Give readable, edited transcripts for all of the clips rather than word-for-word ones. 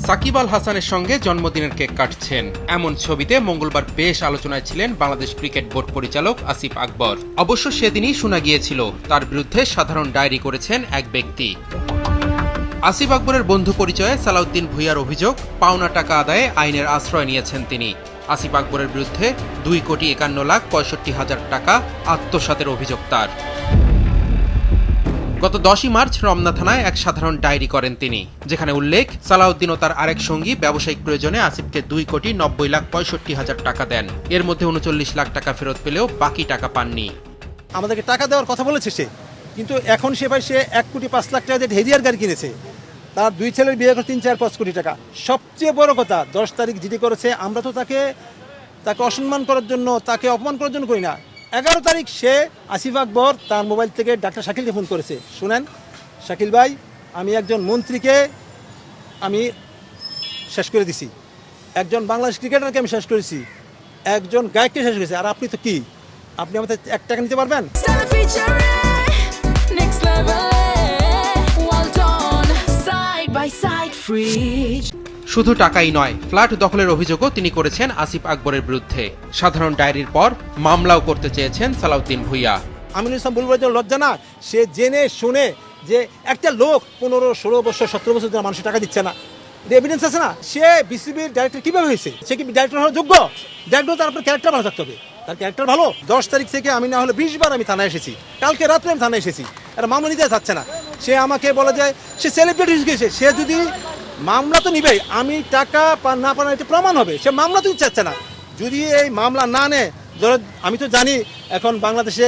সাকিব আল হাসানের সঙ্গে জন্মদিনের কেক কাটছেন এমন ছবিতে মঙ্গলবার বেশ আলোচনায় ছিলেন বাংলাদেশ ক্রিকেট বোর্ড পরিচালক আসিফ আকবর। অবশ্য সেদিনই শোনা গিয়েছিল তার বিরুদ্ধে সাধারণ ডায়েরি করেছেন এক ব্যক্তি। আসিফ আকবরের বন্ধু পরিচয়ে সালাউদ্দিন ভূঁইয়ার অভিযোগ, পাওনা টাকা আদায়ে আইনের আশ্রয় নিয়েছেন তিনি। আসিফ আকবরের বিরুদ্ধে 2,51,65,00,000 টাকা আত্মসাতের অভিযোগ তার। গত 10ই মার্চ রমনা থানায় এক সাধারণ ডায়েরি করেন তিনি, যেখানে উল্লেখ সালাউদ্দিন ও তার আরেক সঙ্গী ব্যবসায়িক প্রয়োজনে আসিফকে 2,90,65,00,000 টাকা দেন। এর মধ্যে 39 লাখ টাকা ফেরত পেলেও বাকি টাকা পাননি। আমাদেরকে টাকা দেওয়ার কথা বলেছে সে, কিন্তু এখন সে 1,05,00,000 টাকা দিয়ে হেরিয়ার গাড়ি কিনেছে। তার 2 ছেলের বিয়ে করে 3-4-5 কোটি টাকা। সবচেয়ে বড় কথা, 10 তারিখ জিডি করেছে। আমরা তো তাকে অসম্মান করার জন্য, তাকে অপমান করার জন্য করি না। 11 তারিখ সে আসিফ আকবর তার মোবাইল থেকে ডাক্তার শাকিলকে ফোন করেছে। শুনেন শাকিল ভাই, আমি একজন মন্ত্রীকে আমি শেষ করে দিছি, একজন বাংলাদেশ ক্রিকেটারকে আমি শেষ করেছি, একজন গায়ককে শেষ করেছি, আর আপনি তো কি, আপনি আমাদের 1 টাকা নিতে পারবেন? শুধু টাকাই নয়, ফ্ল্যাট দখলের অভিযোগও তিনি করেছেন আসিফ আকবরের বিরুদ্ধে। সাধারণ ডায়েরির পর মামলাও করতে চেয়েছেন সালাউদ্দিন ভূঁইয়া। আমিনুল ইসলাম বুলবুলের জন্য লজ্জা না? সে জেনে শুনে যে একটা লোক 15-16 বছর 17 বছর ধরে মানুষের টাকা দিচ্ছে না, এভিডেন্স আছে না? সে বিসিবির ডাইরেক্টর কিভাবে হয়েছে? সে কি ডাইরেক্টর হওয়ার যোগ্য? ডাইরেক্টর তার আপনার ক্যারেক্টার ভালো থাকতে হবে। তার ক্যারেক্টার ভালো। 10 তারিখ থেকে আমি না হলে 20 বার আমি থানায় এসেছি, কালকে রাত্রে আমি থানায় এসেছি, আর মামলা নিতে যাচ্ছে না। সে আমাকে বলে যে সে সেলিব্রিটি হয়ে গেছে, সে যদি মামলা তো নিবে, আমি টাকা না পাওয়া এটা প্রমাণ হবে। সে মামলা তো চাচ্ছে না। যদি এই মামলা না নেয়, ধরো আমি তো জানি এখন বাংলাদেশে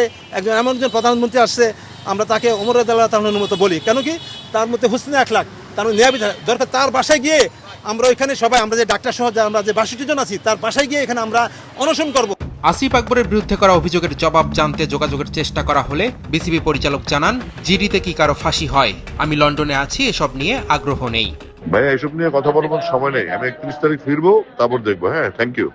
এমন একজন প্রধানমন্ত্রী আসছে, আমরা তাকে ওমর রাদিয়াল্লাহু তাআলার মতো বলি, কেন কি তার মধ্যে হুসনে আখলাক, তার ন্যায় দরকার। তার বাসায় গিয়ে আমরা ওইখানে সবাই, আমরা যে ডাক্তার সহ আমরা যে 62 জন আছি, তার বাসায় গিয়ে এখানে আমরা অনশন করব। আসিফ আকবরের বিরুদ্ধে করা অভিযোগের জবাব জানতে যোগাযোগের চেষ্টা করা হলে বিসিবি পরিচালক জানান, জিডিতে কি কারো ফাঁসি হয়? আমি লন্ডনে আছি, এসব নিয়ে আগ্রহ নেই। ভাইয়া এসব নিয়ে কথা বলার সময় নেই। আমি 31 তারিখ ফিরবো, তারপর দেখবো। হ্যাঁ, থ্যাংক ইউ।